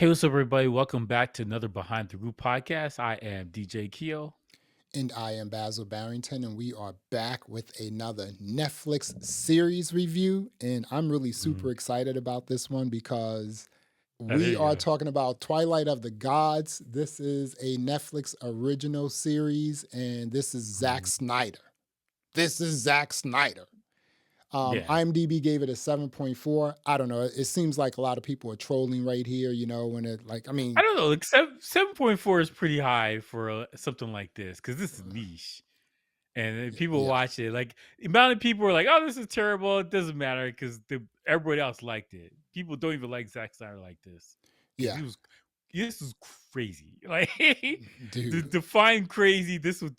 Hey, what's up, everybody? Welcome back to another Behind the Group podcast. I am DJ Keo. And I am Basil Barrington, and we are back with another Netflix series review. And I'm really Mhm. super excited about this one because Oh, there we you are go. talking about Twilight of the Gods. This is a Netflix original series, and this is Zack Mhm. Snyder. This is Zack Snyder. Yeah. IMDb gave it a 7.4. I don't know. It seems like a lot of people are trolling right here, when it, like, I I mean, don't know. Like 7.4 is pretty high for something like this because this is niche. And then people yeah, watch it. Like, the amount of people are like, oh, this is terrible. It doesn't matter because everybody else liked it. People don't even like Zack Snyder like this because yeah, this was crazy. Like, to dude. define crazy, this was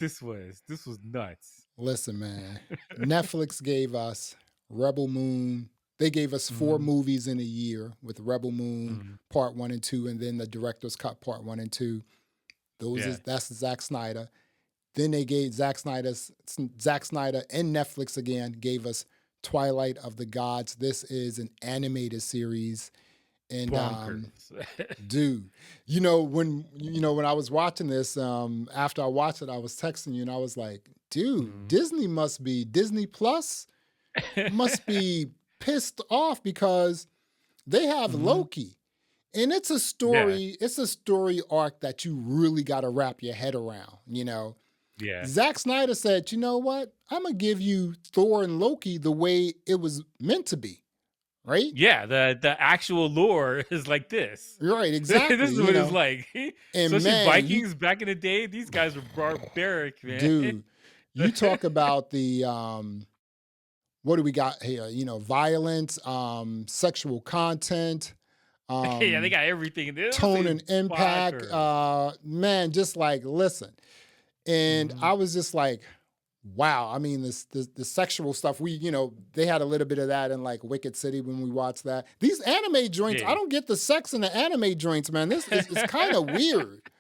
nuts. Listen, man. Netflix gave us Rebel Moon. They gave us four Mhm. movies in a year with Rebel Moon Mhm. Part One and Two, and then the director's cut Part One and Two. Yeah. That's Zack Snyder. Then they gave Zack Snyder and Netflix again gave us Twilight of the Gods. This is an animated series, and Bonkers. dude, when I was watching this, after I watched it, I was texting you and I was like, dude, Mhm. Disney Plus must be pissed off because they have Mhm. Loki. And Yeah, it's a story arc that you really gotta wrap your head around. yeah. Zack Snyder said, you know what? I'm gonna give you Thor and Loki the way it was meant to be, right? Yeah, the actual lore is like this. Right, This exactly. is what it's like. And Especially man, Vikings back in the day, these guys were barbaric, man. dude, you talk about the what do we got here? Violence, sexual content, Yeah, they um, got everything. This tone is and impact. bonkers. Man, just like listen. And Mhm. I was just like, wow. I mean, the sexual stuff, they had a little bit of that in like Wicked City when we watched that. These anime joints, I Yeah. don't get the sex in the anime joints, man. This is it's kind of weird.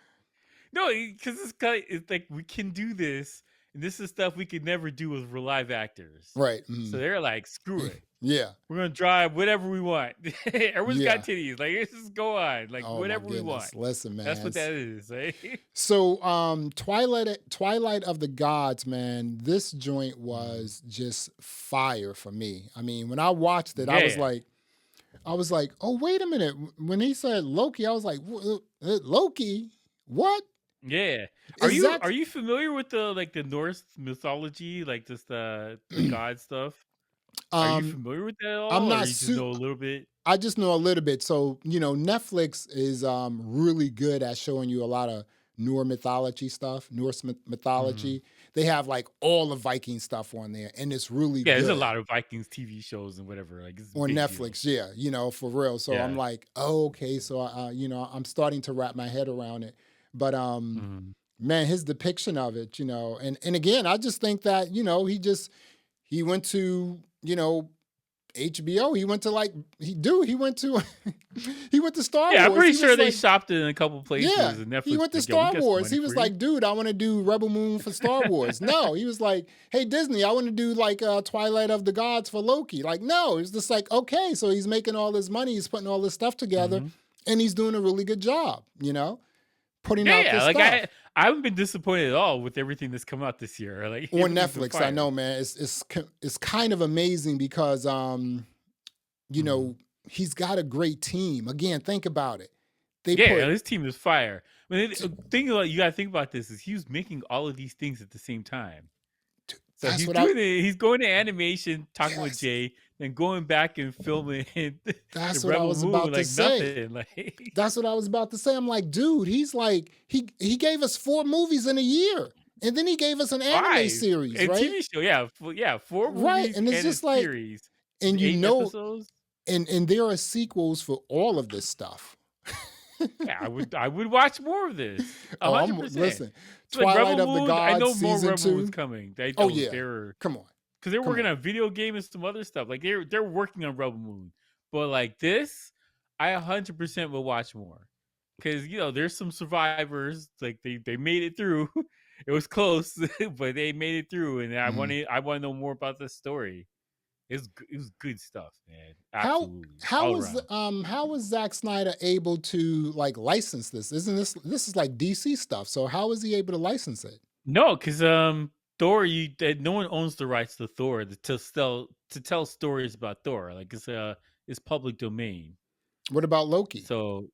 No, because it's like we can do this, and this is stuff we could never do with real live actors. Right. So they're like, screw it. Yeah. We're gonna drive whatever we want. Everyone's got Yeah. titties. Like, let's just go on. Like, Oh my whatever we want. goodness. Listen, That's man. what that is. Eh? So Twilight of the Gods, man, this joint Mhm. was just fire for me. I mean, when I watched it, Yeah. I was like, oh, wait a minute. When he said Loki, I was like, Loki? What? Yeah. Are Is you that are you familiar with the Norse mythology, like just the god stuff? Are you um familiar with that at I'm all, or not you just su know a little bit? I just know a little bit. So, Netflix is really good at showing you a lot of Norse Mhm. mythology. They have like all the Viking stuff on there, and it's really Yeah, there's a good lot of Vikings TV shows and whatever. Like, it's a on big deal. Netflix. Yeah, for real. So I'm Yeah. like, oh, okay. So I'm starting to wrap my head around it. But Mhm. man, his depiction of it, and again, I just think that he went to HBO. He went to like he went to he went to Star Yeah, I'm Wars. pretty He sure was they like, shopped it in a couple yeah, places, and he Netflix went to like, "Yo, we Star got some Wars. money He was for you." like, dude, I want to do Rebel Moon for Star Wars. No, he was like, hey Disney, I want to do like Twilight of the Gods for Loki. Like, no, it's just like, okay, so he's making all this money, he's putting all this stuff together, Mhm. and he's doing a really good job, putting Yeah, out yeah, this like, stuff. I haven't been disappointed at all with everything that's come out this year. Like, On everything's been Netflix, I fire. know, man, it's kind of amazing because you Mhm. know, he's got a great team. Again, think about it. They Yeah, put his team is fire. I mean, thing about you gotta think about this is he was making all of these things at the same time. So that's he's what I doing it. He's going to animation, talking with yes, Jay, then going back and filming the that's what I Rebel was Moon about to like say. nothing. Like, That's what I was about to say. I'm like, dude, he's like he gave us four movies in a year. And then he gave us an anime 5 series, and right? TV show, yeah, yeah, 4 Right. movies And it's and a just like series, and 8 episodes. and there are sequels for all of this stuff. Yeah, I would watch more of this, Oh, I'm 100%. listen. So like Twilight Rebel of the Moon, I Gods know more season Rebel Moon's 2. coming. Oh yeah. They were Come on. because they're Come working on. on a video game and some other stuff. Like they're working on Rebel Moon, but like this, I 100% will watch more because there's some survivors. Like they made it through. It was close, but they made it through, and Mhm. I want to know more about this story. It was good stuff, man. How Absolutely, all around. how was Zack Snyder able to like license this? Isn't this is like DC stuff? So how is he able to license it? No, because Thor, no one owns the rights to Thor to tell stories about Thor. Like it's public domain. What about Loki? So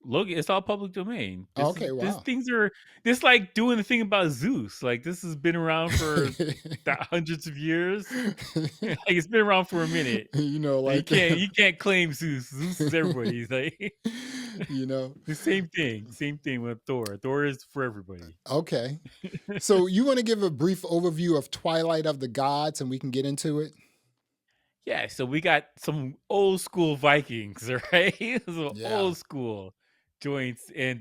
look, it's all public domain. Oh, okay, This wow. things are this like doing the thing about Zeus. Like this has been around for hundreds of years. Like it's been around for a minute. You know, So like you can't claim Zeus. Zeus is everybody's like you know. the same thing. Same thing with Thor. Thor is for everybody. Okay. So you want to give a brief overview of Twilight of the Gods and we can get into it? Yeah, so we got some old school Vikings, right? Some Yeah. old school joints. And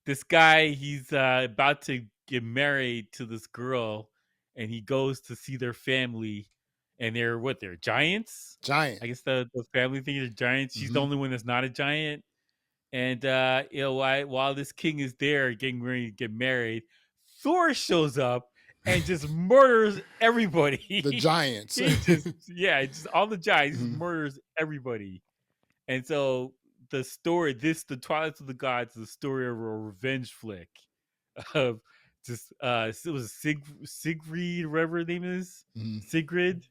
this guy, he's about to get married to this girl, and he goes to see their family, and they're giants. Giant. I guess the family thing is giants. She's the Hmm. only one that's not a giant. And while this king is there getting ready to get married, Thor shows up and just murders everybody. The giants. He just just all the giants, just Mhm. murders everybody. And so the Twilight of the Gods, is the story of a revenge flick of just it was Sigrid, whatever her name is, Mhm. Sigrid.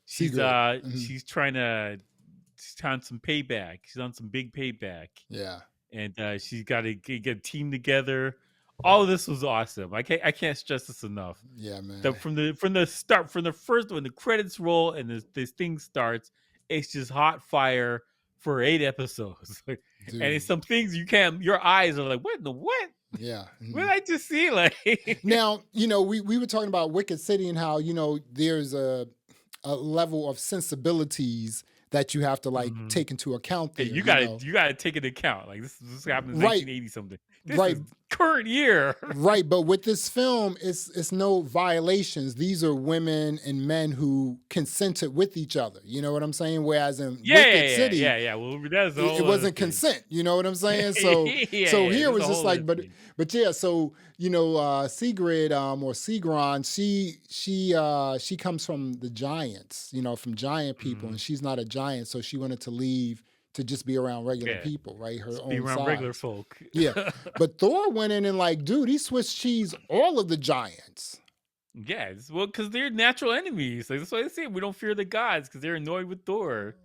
Secret. Hmm. She's on some payback. She's on some big payback, Yeah. and she's got to get a team together. All of this was awesome. I can't stress this enough. Yeah, man. From the start, from the first when the credits roll and this thing starts, it's just hot fire for 8 episodes. And it's Dude. some things you can't. Your eyes are like, what in the what? Yeah. What did Mhm. I just see? Like, Now, we were talking about Wicked City and how, there's a level of sensibilities that you have to like mhm. take into account Hey, there, you gotta take into account. Like this happened in Right, 1980 something. This right. is current year. Right, but with this film, it's no violations. These are women and men who consented with each other. You know what I'm saying? Whereas in Wicked City, Yeah. Well, that's a it whole other wasn't thing. consent. You know what I'm saying? So here That's a was just whole other like, but thing. but yeah. So Sigrid or Sigron, she comes from the giants. From giant people, and Mhm. she's not a giant, so she wanted to leave to just be around regular Yeah, people, right? Her just be own around regular size. folk. Yeah. But Thor went in and like, dude, he Swiss cheese all of the giants. Yeah, well, because they're natural enemies. Like that's why they say we don't fear the gods because they're annoyed with Thor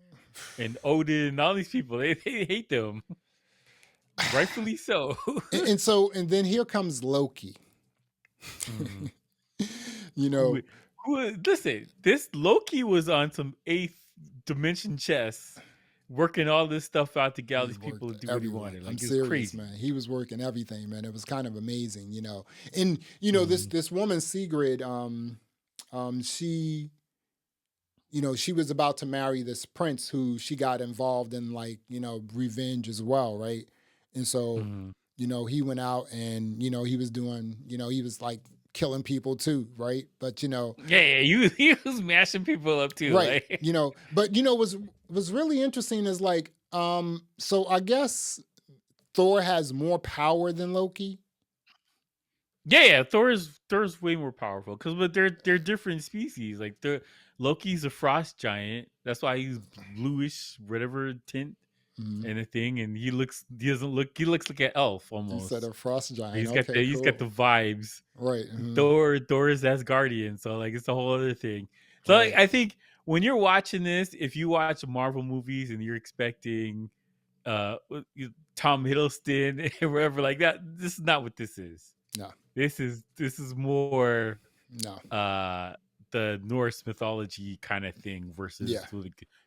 and Odin and all these people. They hate them, rightfully so. And then here comes Loki. Mhm. you who know, listen, this Loki was on some eighth dimension chess, working all this stuff out to get all he these people worked to do what he everyone. wanted. I'm Like it's serious, crazy. man. He was working everything, man. It was kind of amazing. And this Mhm. this woman Sigrid, she she was about to marry this prince who she got involved in like, revenge as well, right? And so, Mhm. he went out and, he was doing, he was like killing people too, right? But Yeah, he was mashing people up too. right, Like, but was really interesting is like, so I guess Thor has more power than Loki. yeah, Thor's way more powerful because but they're different species. Like the Loki's a frost giant. That's why he's bluish, whatever tint Mhm. and a thing. And he looks like an elf You said almost. a frost giant. He's got Okay, the cool. vibes. Right. Mhm. Thor is Asgardian, so like it's a whole other thing. So like, Right. I think when you're watching this, if you watch Marvel movies and you're expecting Tom Hiddleston or whatever like that, this is not what this is. No. This is more No. uh the Norse mythology kind of thing versus Yeah.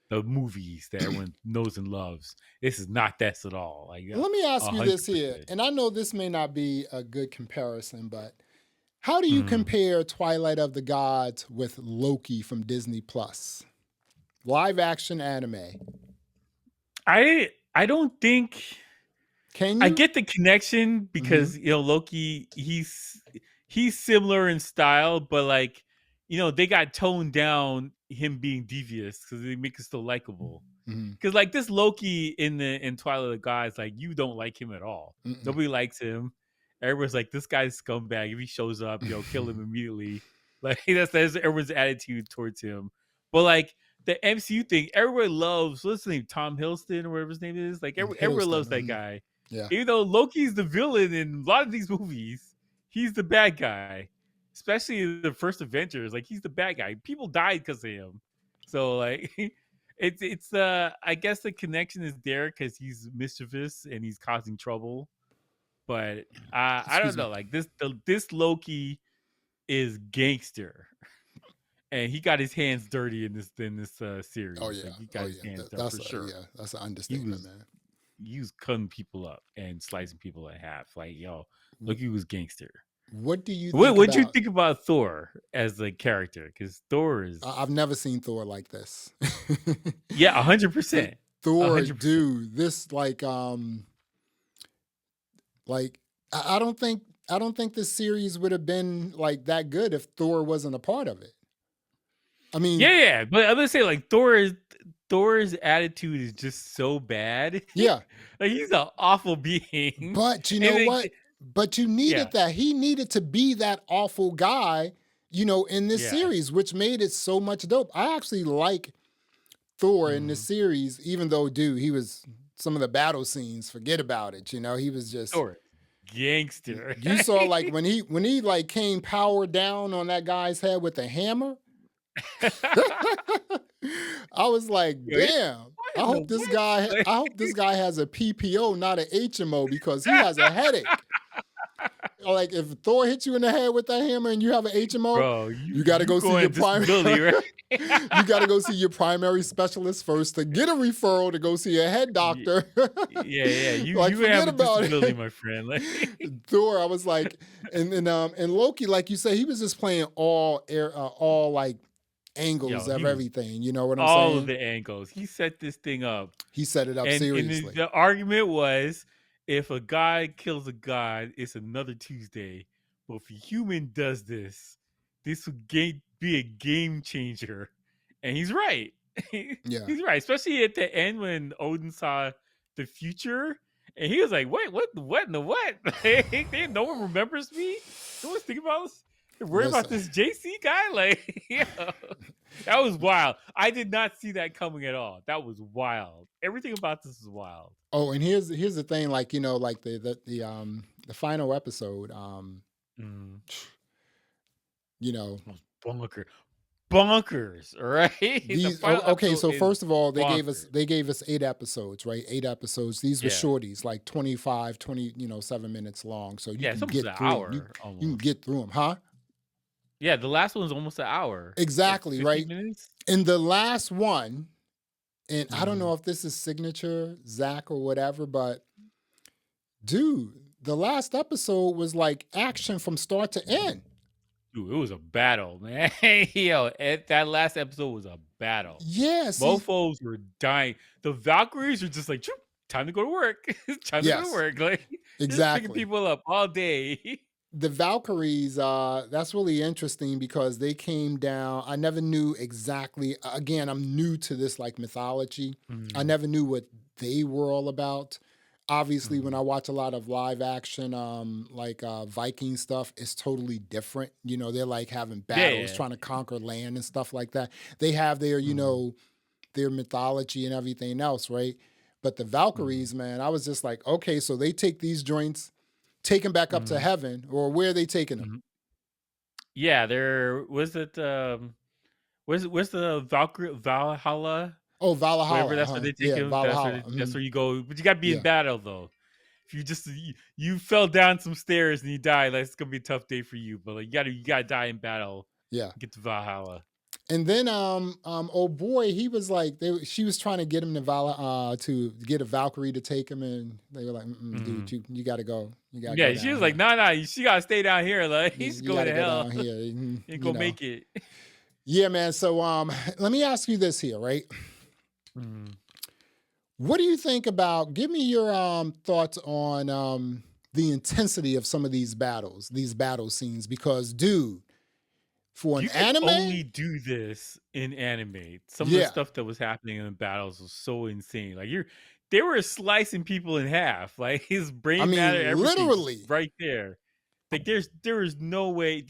the movies that everyone knows and loves. This is not that at all. Like Let me ask you this here, 100%. and I know this may not be a good comparison, but how do you Mhm. compare Twilight of the Gods with Loki from Disney Plus? Live action anime. I don't think Can I you? get the connection Hmm. because Loki he's similar in style, but like they got toned down him being devious because they make it still likable. Hmm. Because like this Loki in Twilight of the Gods, like you don't like him at all. Mm-mm. Nobody likes him. Everyone's like this guy's scumbag. If he shows up, kill him immediately. Like that's everyone's attitude towards him. But like the MCU thing, everybody loves what's his name, Tom Hiddleston or whatever his name is. Like everyone Hiddleston. loves that guy. Yeah. Even though Loki's the villain in a lot of these movies, he's the bad guy. Especially in the first Avengers, like he's the bad guy. People died because of him. So like it's I guess the connection is there because he's mischievous and he's causing trouble. But I don't Excuse me. know, like this Loki is gangster, and he got his hands dirty in this series. Oh yeah. Like he got Oh his yeah. hands dirty That's for sure. yeah. That's an He understatement, was man. he was cutting people up and slicing people in half. Like yo, look, he was gangster. What do you think What do you about? think about Thor as a character? Because Thor is I've never seen Thor like this. yeah, 100%. Thor, 100%. dude, this like I don't think this series would have been like that good if Thor wasn't a part of it. I mean, Yeah, but I'm gonna say like Thor's attitude is just so bad. yeah. Like he's an awful being. But you know And what? But you needed that. He needed to be that awful guy, in this series, which made it so much dope. I actually like Thor in this series, even though, dude, he was some of the battle scenes, forget about it. He was just Thor, gangster. You saw like when he like came power down on that guy's head with a hammer. I was like, damn. I hope this guy has a PPO, not an HMO, because he has a headache. Like if Thor hits you in the head with that hammer and you have an HMO, bro, you got to go see your primary. Right? You got to go see your primary specialist first to get a referral to go see a head doctor. Yeah. You forget have about a disability, it, my friend. Like Thor, I was like, and Loki, like you say, he was just playing all like angles of everything. You know what I'm saying? All of the angles. He set this thing up. He set it up seriously. And the argument was, if a god kills a god, it's another Tuesday. But if a human does this would be a game changer. And he's right. Yeah. He's right. Especially at the end when Odin saw the future. And he was like, wait, what in the what? No one remembers me? No one's thinking about this? They're worried about this JC guy? Like, that was wild. I did not see that coming at all. That was wild. Everything about this is wild. Oh, and here's the thing, like, like the final episode, bonkers, right? Okay, so first of all, they gave us 8 episodes, right? 8 episodes. These were shorties, like 25, 7 minutes long. So you can get through hour, them. You can get through them, huh? Yeah, the last one's almost an hour. Exactly, like right? Minutes? In the last one, and I don't know if this is signature Zach or whatever, but dude, the last episode was like action from start to end. Dude, it was a battle, man. Yo, that last episode was a battle. Yeah, mofos were dying. The Valkyries were just like, time to go to work. Time to go to work. Like, exactly, picking people up all day. The Valkyries, that's really interesting because they came down. I never knew exactly. Again, I'm new to this like mythology. I never knew what they were all about. Obviously, when I watch a lot of live action, like Viking stuff, it's totally different. They're like having battles, trying to conquer land and stuff like that. They have their, their mythology and everything else, right? But the Valkyries, man, I was just like, okay, so they take these joints, take them back up to heaven, or where are they taking them? Yeah, where's the Valhalla? Oh, Valhalla. Wherever that's where they take him. That's where you go. But you gotta be in battle though. If you just you fell down some stairs and you died, like it's gonna be a tough day for you. But like you gotta die in battle. Yeah. Get to Valhalla. And then oh boy, he was like she was trying to get him to get a Valkyrie to take him, and they were like, dude, you gotta go. You gotta go she was like, nah, she gotta stay down here. Like he's going to hell. Down here. Ain't gonna make it. Yeah, man. So let me ask you this here, right? What do you think about? Give me your thoughts on the intensity of some of these battle scenes, because dude, for an anime, only do this in anime. Some of the stuff that was happening in the battles was so insane. Like they were slicing people in half. Like his brain matter, everything, literally right there. Like there is no way.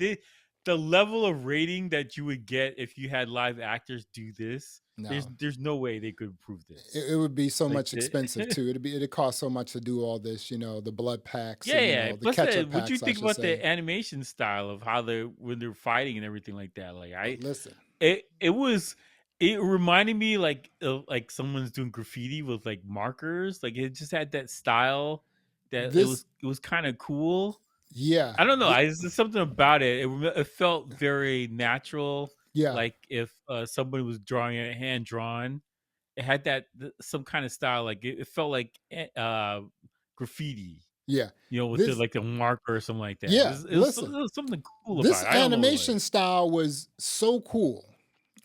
the level of rating that you would get if you had live actors do this, No, there's no way they could improve this. it would be so Like much the expensive too. It'd cost so much to do all this. The blood packs yeah, and yeah. the Plus, ketchup what you packs, I think should about say. the animation style of how they when they're fighting and everything like that? Like Listen, it was it reminded me like of like someone's doing graffiti with like markers. Like it just had that style that this, it was kind of cool. yeah, I don't know. It's just something about it. It felt very natural. yeah, Like if somebody was drawing it hand drawn, it had that some kind of style. Like it felt like graffiti. yeah. With the This, like a marker or something like that. yeah. It Listen, was something cool this about it. I don't know what. animation style was so cool,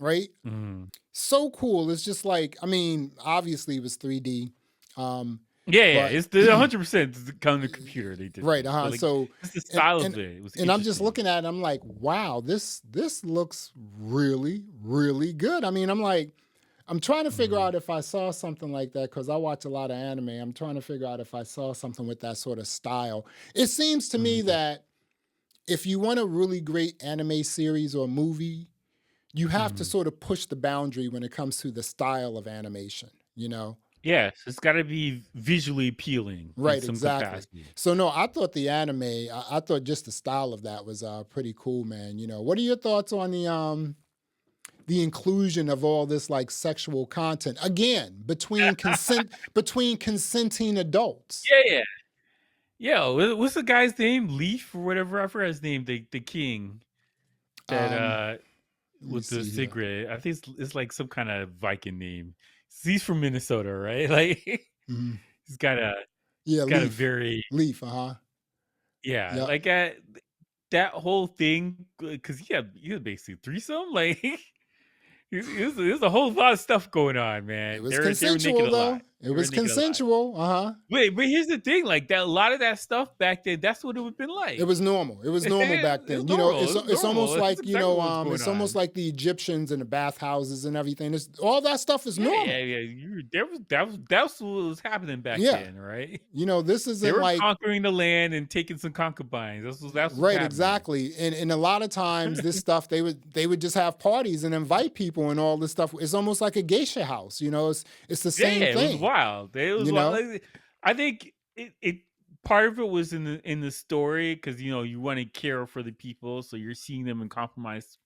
right? Mm. So cool. It's just like, I mean, obviously it was 3D, Yeah, yeah, but it's the 100% come to computer they did right, this, but like so just the and style and of it was and I'm just interesting. looking at it, I'm like, wow, this looks really, really good. I mean, I'm trying to figure Mhm, out if I saw something like that because I watch a lot of anime. I'm trying to figure out if I saw something with that sort of style. It seems to me mhm, that if you want a really great anime series or movie, you have to mhm. sort of push the boundary when it comes to the style of animation, you know? Yes, it's gotta be visually appealing in Right, some exactly. capacity. So no, I thought the anime, I thought just the style of that was pretty cool, man. What are your thoughts on the inclusion of all this like sexual content again between consenting adults? Yeah, yeah. Yeah, what's the guy's name? Leaf or whatever, I forgot his name, the king that, Um, let me with the see here. cigarette. I think it's like some kinda Viking name. He's from Minnesota, right? Like, Mhm. he's got a Yeah, he's got a Leaf. very Leaf, uh-huh. yeah, Yep. like, that whole thing, because he had basically threesome, like, it was a whole lot of stuff going on, It man. was They were naked consensual a lot. though. It They were was naked a lot. consensual, uh-huh. Wait, but here's the thing, like, that a lot of that stuff back then, that's what it would've been It like. was normal. It was normal back It's then. normal, it's It's almost normal, that's like, exactly what was going it's almost on. like the Egyptians and the bathhouses and everything. All that stuff is Yeah, yeah, normal. yeah, that's what was happening back Yeah. then, right? This They isn't were like conquering the land and taking some concubines. That's what's right, happening. exactly. And a lot of times this stuff they would just have parties and invite people and all this stuff. It's almost like a geisha house, it's the Yeah, same yeah, it was thing, wild. It was you wild. know? Like, I think it part of it was in the story because you want to care for the people, so you're seeing them in compromised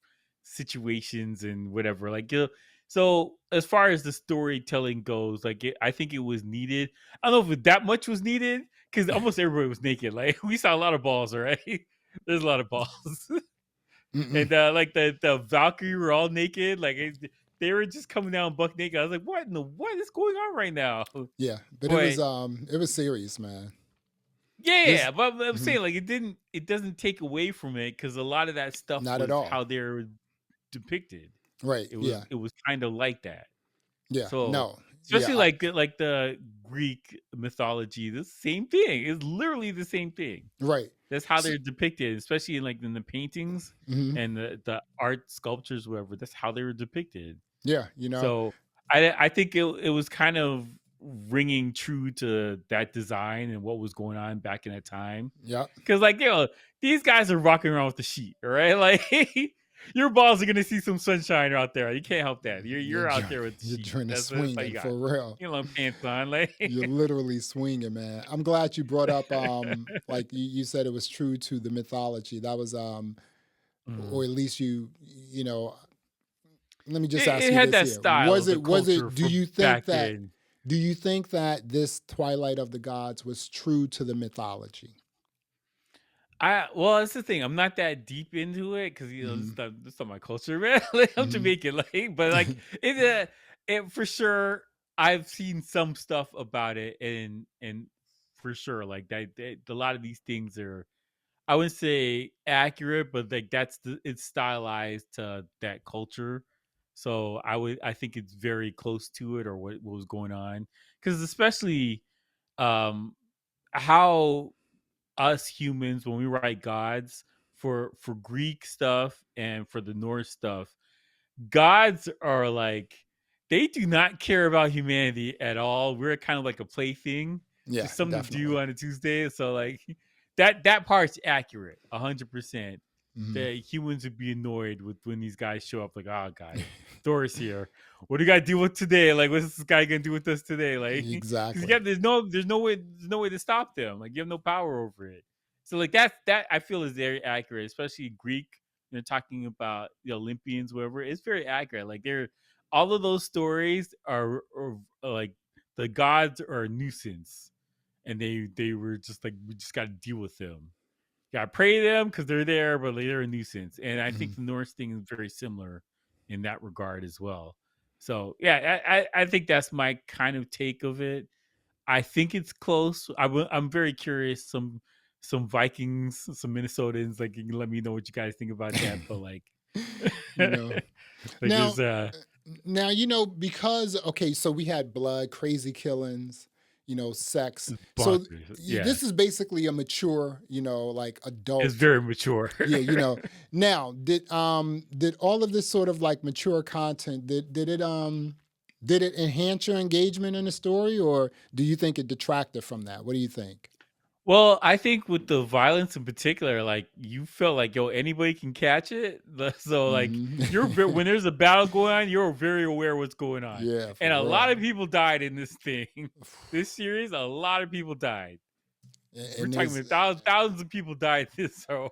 situations and whatever. So as far as the storytelling goes, I think it was needed. I don't know if that much was needed because almost everybody was naked. Like we saw a lot of balls, right? There's a lot of balls. Mm-mm. And like the Valkyrie were all naked, they were just coming down buck naked. I was like, what is going on right now? Yeah, but But it was serious, man. yeah, This but I'm mhm, saying like it doesn't take away from it because a lot of that stuff not at was all. how they're depicted. Right. Yeah. It was kind of like that. Yeah. So No. Yeah. especially like the Greek mythology, the same thing. It's literally the same thing. Right. That's how So, they're depicted, especially in the paintings mhm, and the art sculptures, whatever. That's how they were depicted. yeah. So I think it was kind of ringing true to that design and what was going on back in that time. Yep. Because these guys are rocking around with the sheet, all right? Like your balls are gonna see some sunshine out there. You can't help that. You're You're out doing, there with the you're sheet. doing the That's all you swinging got. for real. Pants on, like You're literally swinging, man. I'm glad you brought up like you said it was true to the mythology. That was or Mm. at least let me just ask It you had this that here. style of the Was culture it from back then. do you think that this Twilight of the Gods was true to the mythology? Well, that's the thing. I'm not that deep into it because Mhm. this not my culture, man. Like, I'm Mhm. Jamaican, but it, it for sure. I've seen some stuff about it, and for sure, like a lot of these things are. I wouldn't say accurate, but like it's stylized to that culture. So I think it's very close to it or what was going on because especially um how us humans when we write gods for Greek stuff and for the Norse stuff, gods are like they do not care about humanity at all. We're kind of like a plaything, Yeah, just something to do definitely. on a Tuesday. So like that part's accurate, 100%. Mhm. that humans would be annoyed with when these guys show up. Like, oh, guys, Thor's here. What do you got to deal with today? Like, what's this guy gonna do with us today? Like, because Exactly. there's no way to stop them. Like, you have no power over it. So, like, that I feel is very accurate, especially Greek. Talking about the Olympians, whatever. It's very accurate. Like, they're all of those stories are like the gods are a nuisance, and they were just like, we just got to deal with them. Got to pray to them because they're there, but they're a nuisance. And I think Mhm. the Norse thing is very similar in that regard as well. So yeah, I think that's my kind of take of it. I think it's close. I'm very curious. Some Vikings, some Minnesotans, like, you can let me know what you guys think about that. But like, You know. like Now, there's now because okay, so we had blood, crazy killings, sex. So yeah, this is basically a mature, like it's adult. very mature. Yeah, Now, did all of this sort of like mature content did it enhance your engagement in the story, or do you think it detracted from that? What do you think? Well, I think with the violence in particular, like, you felt like, yo, anybody can catch it. So like, Hmm. when there's a battle going on, you're very aware what's going on. Yeah, for And a lot of real. people died in this thing. This series, a lot of people died. We're And talking there's about thousands of people died in this, so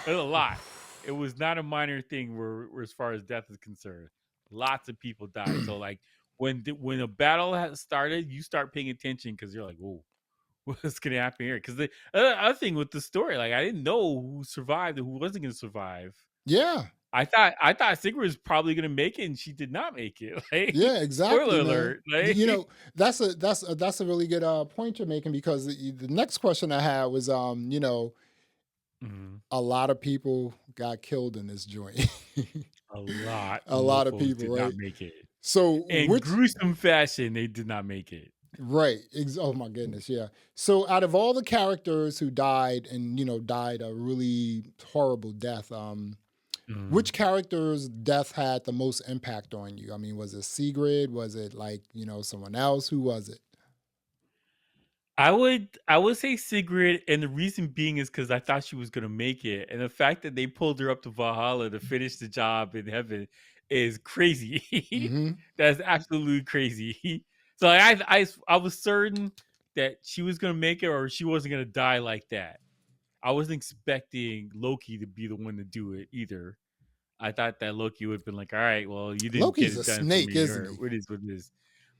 there's a lot. It was not a minor thing where as far as death is concerned. Lots of people died. So like, when a battle has started, you start paying attention because you're like, whoa, what's gonna happen here? Because the other thing with the story, like, I didn't know who survived and who wasn't gonna survive. yeah. I thought Sigrid was probably gonna make it, and she did not make it. Like, Yeah, exactly, spoiler man. alert. Like, That's a really good point you're making, because the next question I had was mhm, a lot of people got killed in this joint. a lot A of lot of mofos people, did right? not make it. So In which gruesome fashion, they did not make it. right? Oh my goodness, yeah. So out of all the characters who died and died a really horrible death, Mhm. which character's death had the most impact on you? I mean, was it Sigrid? Was it like someone else? Who was it? I would say Sigrid, and the reason being is because I thought she was gonna make it, and the fact that they pulled her up to Valhalla to finish the job in heaven is crazy. Hmm. That's absolutely crazy. So I was certain that she was gonna make it, or she wasn't gonna die like that. I wasn't expecting Loki to be the one to do it either. I thought that Loki would have been like, all right, well, you didn't get Loki's a it done for snake, me, isn't or he? what is what is.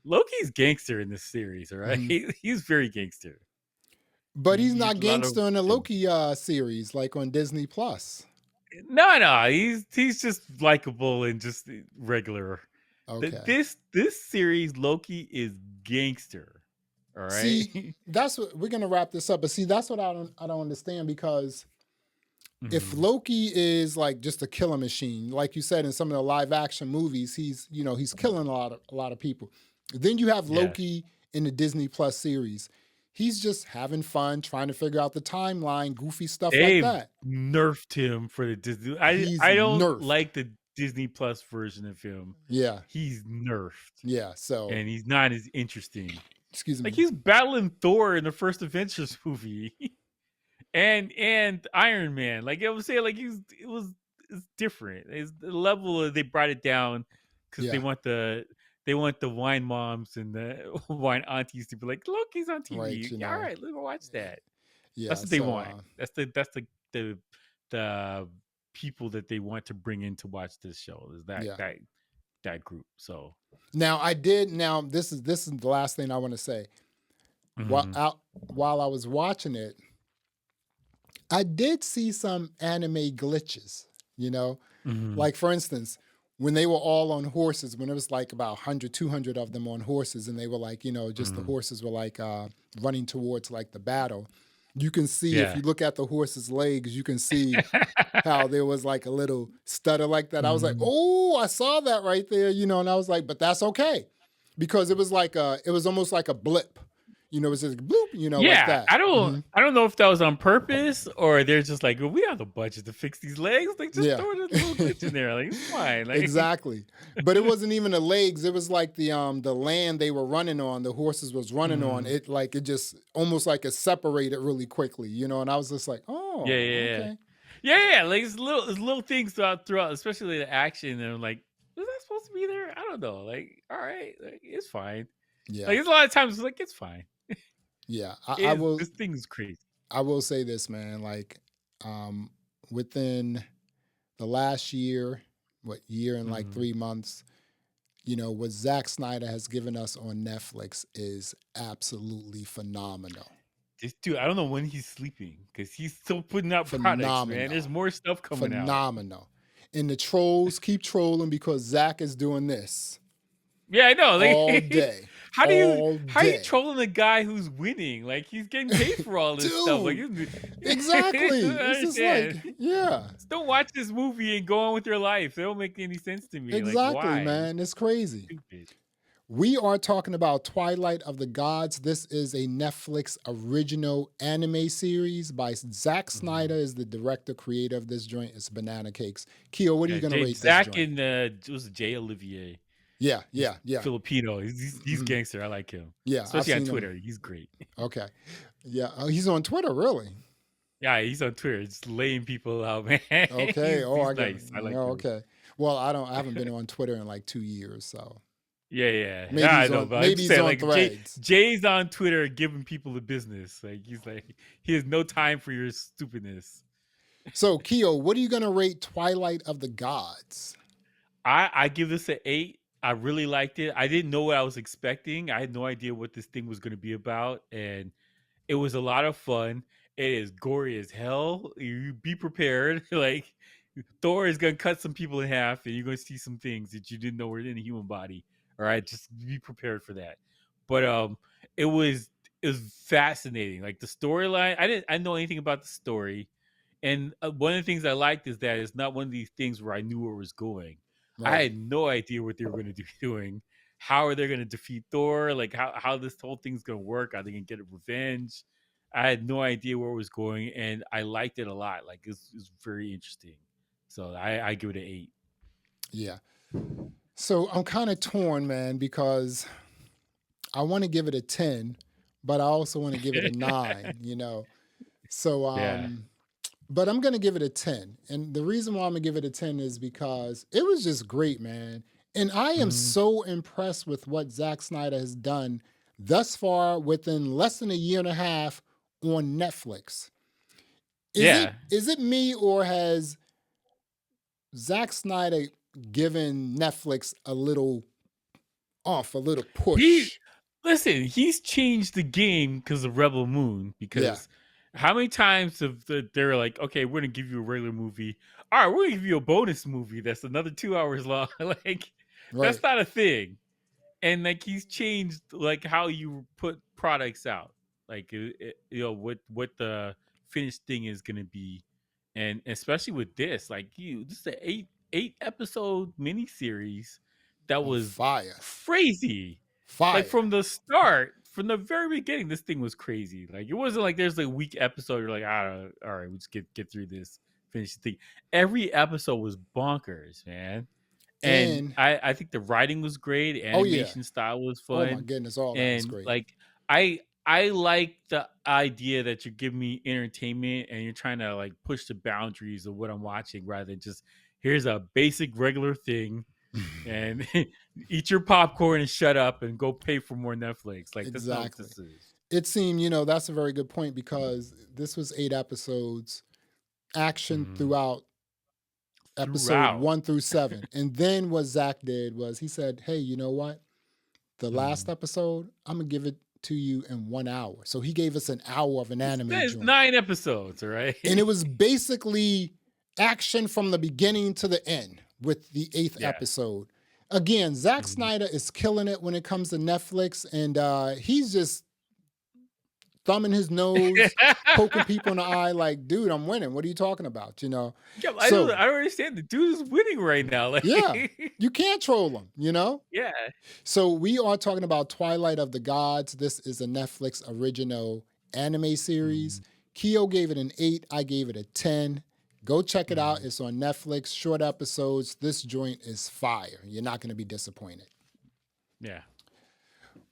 Loki's gangster in this series, all right? Hmm. He's very gangster. But he's He's not a lot of gangster in the Loki series, like on Disney Plus. no. He's just likable and just regular. Okay. This series, Loki is gangster. All right. See, that's what we're gonna wrap this up. But see, that's what I don't understand, because if Mhm. Loki is like just a killer machine, like you said in some of the live action movies, he's killing a lot of people. Then you have Yes. Loki in the Disney Plus series. He's just having fun, trying to figure out the timeline, goofy stuff like They've that. nerfed him for the Disney. He's I don't nerfed. like the Disney Plus version of him. Yeah, He's nerfed, yeah. So, and he's not as interesting. excuse Like, me. he's battling Thor in the first Avengers movie, and Iron Man. Like, I was saying, like, it's different. It's the level of, they brought it down because Yeah, they want the wine moms and the wine aunties to be like, look, he's on right. TV. Yeah, all right, let me watch that. That's Yeah. what they So, want. The the people that they want to bring in to watch this show is that yeah. that group. So, Now I did. Now this is the last thing I want to say. While mhm, out while I was watching it, I did see some anime glitches. You know, mhm, like for instance, when they were all on horses, when it was like about 100, 200 of them on horses, and they were like, just the mhm. horses were like running towards like the battle. You can see, if Yeah. you look at the horse's legs, you can see how there was like a little stutter like that. I was like, Mhm. oh, I saw that right there, and I was like, but that's okay, because it was almost like a blip, it was just bloop, like Yeah, that. Hmm. I don't know if that was on purpose or they're just like, well, we have the budget to fix these legs. Like, just Yeah. throw a little glitch in there. Like, it's fine. Like, Exactly. But it wasn't even the legs. It was like the land they were running on, the horses was running on. mhm. It just almost like it separated really quickly, and I was just like, Yeah, oh, yeah, yeah. okay. Yeah, like it's little things throughout, especially the action. And I'm like, was that supposed to be there? I don't know. Like, all right, like, it's fine. Like, Yeah, there's a lot of times it's like it's fine. yeah. This thing is crazy. I will say this, man. Like, um, within the last year, what year and like Mhm. 3 months, you know, what Zack Snyder has given us on Netflix is absolutely phenomenal. This dude, I don't know when he's sleeping because he's still putting out products, man. There's Phenomenal. more stuff coming out. Phenomenal. And the trolls keep trolling because Zack is doing this Yeah, I know. Like, all day. how do you All how are you day. trolling a guy who's winning? Like, he's getting paid for all this stuff. Like, Dude, exactly. I It's just like, understand. yeah, Just don't watch this movie and go on with your life. They don't make any sense to me. Like, exactly, why? man. It's crazy. Stupid. We are talking about Twilight of the Gods. This is a Netflix original anime series by Zack Snyder Mhm. is the director, creator of this joint. It's banana cakes. Keo, what are you Yeah, going to rate this Zach joint? and it was Jay Olivier. Yeah, He's yeah, yeah. Filipino. He's Mhm. gangster. I like him, Yeah, I've especially on seen him. Twitter. He's great. Okay. Yeah, he's on Twitter, really? Yeah, he's on Twitter, just laying people out, man. Okay. Oh, He's I get. nice. I like Oh, him. okay. Well, I haven't been on Twitter in like 2 years, so Yeah. I know, but I'm maybe just he's saying, on like Threads. Jay's on Twitter giving people the business. Like he's like he has no time for your stupidness. So, Keo, what are you gonna rate Twilight of the Gods? I give this an 8. I really liked it. I didn't know what I was expecting. I had no idea what this thing was going to be about, and it was a lot of fun. It is gory as hell. You be prepared. Like Thor is gonna cut some people in half, and you're gonna see some things that you didn't know were in a human body. All right, just be prepared for that. But it was it was fascinating. Like the storyline, I didn't know anything about the story, and one of the things I liked is that it's not one of these things where I knew where it was going. I Right. had no idea what they were going to be doing. How are they going to defeat Thor? Like how this whole thing's going to work? Are they going to get revenge? I had no idea where it was going, and I liked it a lot. Like it's very interesting. So I give it an 8. Yeah. So I'm kind of torn, man, because I want to give it a 10, but I also want to give it a 9, you know. So Yeah. but I'm gonna give it a 10. And the reason why I'm gonna give it a 10 is because it was just great, man. And I am Mhm. so impressed with what Zack Snyder has done thus far within less than a year and a half on Netflix. Yeah. Is it me, or has Zack Snyder given Netflix a little a little He push? listen, he's changed the game because of Rebel Moon. Yeah, Because how many times have they're like, okay, we're gonna give you a regular movie. All right, we're gonna give you a bonus movie that's another 2 hours long. Like that's right. not a thing. And like he's changed like how you put products out, like what the finished thing is going to be, and especially with this, like this is an eight episode miniseries that On was fire. crazy. Like Fire. from the start, from the very beginning, this thing was crazy. Like it wasn't like there's like a weak episode. You're like, all right, we just get through this, finish the thing. Every episode was bonkers, man. And And I think the writing was great, oh yeah. animation style was Oh my fun, goodness, all that was and, great. like, I like the idea that you're giving me entertainment and you're trying to, like, push the boundaries of what I'm watching rather than just, "Here's a basic regular thing, and eat your popcorn and shut up and go pay for more Netflix." Like, that's not what Exactly. this is. It seemed, you know, that's a very good point because this was 8 episodes, action Mhm. throughout episode Throughout. 1 through 7. And then what Zach did was he said, hey, you know what? The last Mhm. episode, I'm going to give it to you in 1 hour. So he gave us an hour of an anime It's joint. 9 episodes, alright? And it was basically action from the beginning to the end with the eighth Yeah. episode. Again, Zack Mhm. Snyder is killing it when it comes to Netflix, and he's just thumbing his nose, poking people in the eye, like, dude, I'm winning. What are you talking about? You know? Yeah, So, I don't understand. The dude is winning right now. yeah, Like, you can't troll him, you know? yeah. So, we are talking about Twilight of the Gods. This is a Netflix original anime series. Mhm, Keo gave it an 8. I gave it a 10. Go check it out. mhm. It's on Netflix, short episodes. This joint is fire. You're not going to be disappointed. Yeah.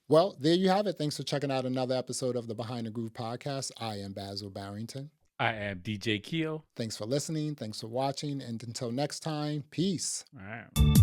Well, there you have it. Thanks for checking out another episode of the Behind the Groove podcast. I am Basil Barrington. I am DJ Keo. Thanks for listening. Thanks for watching. And until next time, peace. All right.